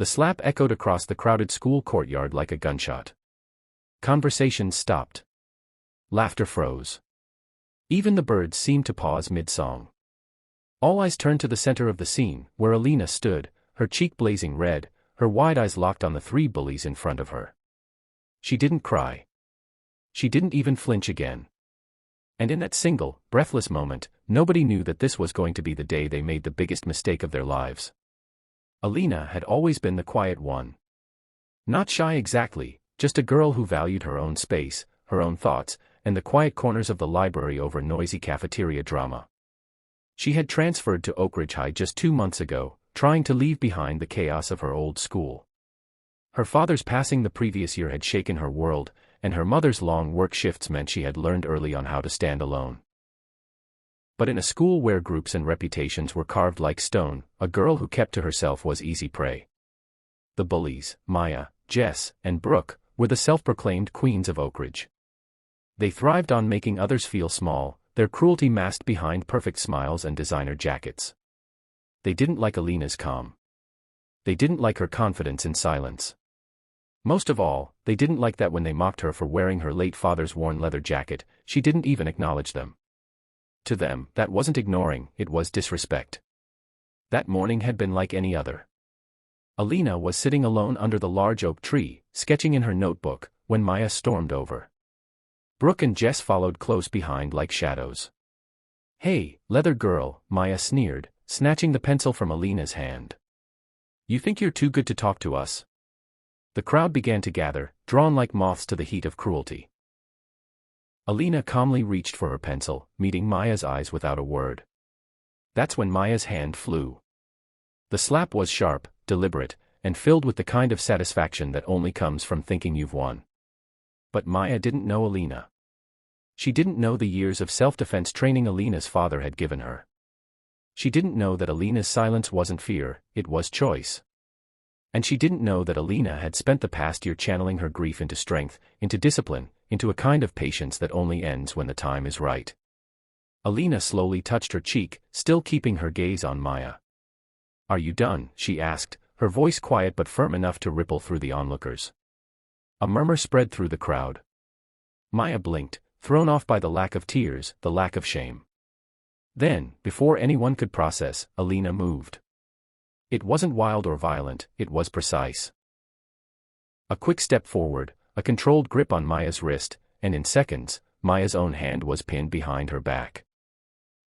The slap echoed across the crowded school courtyard like a gunshot. Conversations stopped. Laughter froze. Even the birds seemed to pause mid-song. All eyes turned to the center of the scene, where Alina stood, her cheek blazing red, her wide eyes locked on the three bullies in front of her. She didn't cry. She didn't even flinch again. And in that single, breathless moment, nobody knew that this was going to be the day they made the biggest mistake of their lives. Alina had always been the quiet one. Not shy exactly, just a girl who valued her own space, her own thoughts, and the quiet corners of the library over noisy cafeteria drama. She had transferred to Oak Ridge High just 2 months ago, trying to leave behind the chaos of her old school. Her father's passing the previous year had shaken her world, and her mother's long work shifts meant she had learned early on how to stand alone. But in a school where groups and reputations were carved like stone, a girl who kept to herself was easy prey. The bullies, Maya, Jess, and Brooke, were the self-proclaimed queens of Oak Ridge. They thrived on making others feel small, their cruelty masked behind perfect smiles and designer jackets. They didn't like Alina's calm. They didn't like her confidence in silence. Most of all, they didn't like that when they mocked her for wearing her late father's worn leather jacket, she didn't even acknowledge them. To them, that wasn't ignoring, it was disrespect. That morning had been like any other. Alina was sitting alone under the large oak tree, sketching in her notebook, when Maya stormed over. Brooke and Jess followed close behind like shadows. "Hey, leather girl," Maya sneered, snatching the pencil from Alina's hand. "You think you're too good to talk to us?" The crowd began to gather, drawn like moths to the heat of cruelty. Alina calmly reached for her pencil, meeting Maya's eyes without a word. That's when Maya's hand flew. The slap was sharp, deliberate, and filled with the kind of satisfaction that only comes from thinking you've won. But Maya didn't know Alina. She didn't know the years of self-defense training Alina's father had given her. She didn't know that Alina's silence wasn't fear, it was choice. And she didn't know that Alina had spent the past year channeling her grief into strength, into discipline, into a kind of patience that only ends when the time is right. Alina slowly touched her cheek, still keeping her gaze on Maya. "Are you done?" she asked, her voice quiet but firm enough to ripple through the onlookers. A murmur spread through the crowd. Maya blinked, thrown off by the lack of tears, the lack of shame. Then, before anyone could process, Alina moved. It wasn't wild or violent, it was precise. A quick step forward, a controlled grip on Maya's wrist, and in seconds, Maya's own hand was pinned behind her back.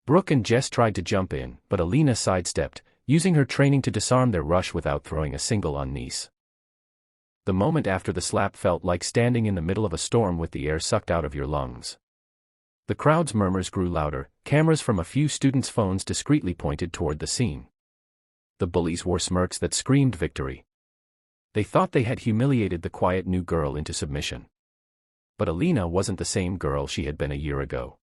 Brooke and Jess tried to jump in, but Alina sidestepped, using her training to disarm their rush without throwing a single unknees. The moment after the slap felt like standing in the middle of a storm with the air sucked out of your lungs. The crowd's murmurs grew louder, cameras from a few students' phones discreetly pointed toward the scene. The bullies wore smirks that screamed victory. They thought they had humiliated the quiet new girl into submission. But Alina wasn't the same girl she had been a year ago.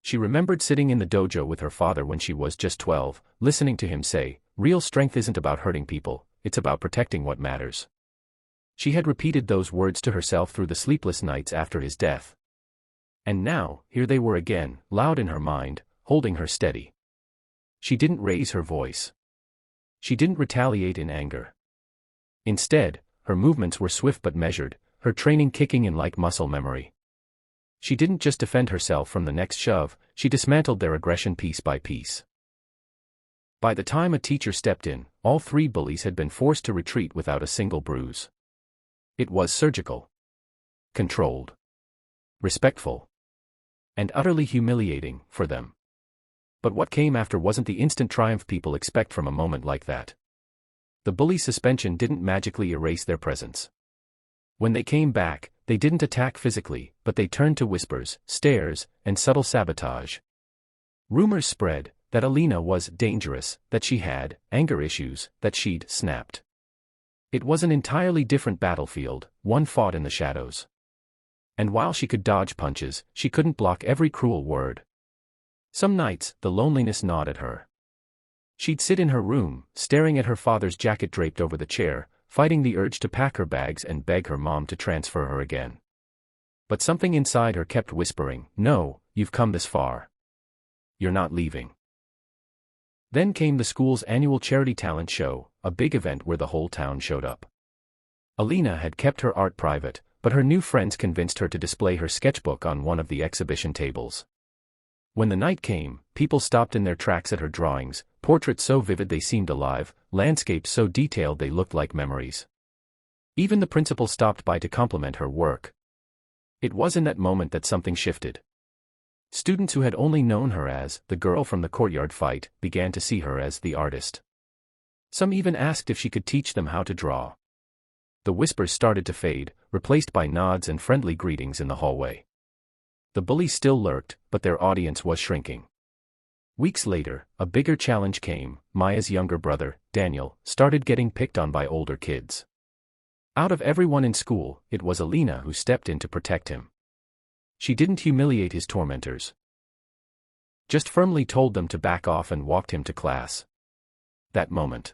She remembered sitting in the dojo with her father when she was just 12, listening to him say, "Real strength isn't about hurting people, it's about protecting what matters." She had repeated those words to herself through the sleepless nights after his death. And now, here they were again, loud in her mind, holding her steady. She didn't raise her voice. She didn't retaliate in anger. Instead, her movements were swift but measured, her training kicking in like muscle memory. She didn't just defend herself from the next shove, she dismantled their aggression piece by piece. By the time a teacher stepped in, all three bullies had been forced to retreat without a single bruise. It was surgical, controlled, respectful, and utterly humiliating for them. But what came after wasn't the instant triumph people expect from a moment like that. The bully suspension didn't magically erase their presence. When they came back, they didn't attack physically, but they turned to whispers, stares, and subtle sabotage. Rumors spread that Alina was dangerous, that she had anger issues, that she'd snapped. It was an entirely different battlefield, one fought in the shadows. And while she could dodge punches, she couldn't block every cruel word. Some nights, the loneliness gnawed at her. She'd sit in her room, staring at her father's jacket draped over the chair, fighting the urge to pack her bags and beg her mom to transfer her again. But something inside her kept whispering, "No, you've come this far. You're not leaving." Then came the school's annual charity talent show, a big event where the whole town showed up. Alina had kept her art private, but her new friends convinced her to display her sketchbook on one of the exhibition tables. When the night came, people stopped in their tracks at her drawings, portraits so vivid they seemed alive, landscapes so detailed they looked like memories. Even the principal stopped by to compliment her work. It was in that moment that something shifted. Students who had only known her as the girl from the courtyard fight began to see her as the artist. Some even asked if she could teach them how to draw. The whispers started to fade, replaced by nods and friendly greetings in the hallway. The bullies still lurked, but their audience was shrinking. Weeks later, a bigger challenge came. Maya's younger brother, Daniel, started getting picked on by older kids. Out of everyone in school, it was Alina who stepped in to protect him. She didn't humiliate his tormentors. Just firmly told them to back off and walked him to class. That moment.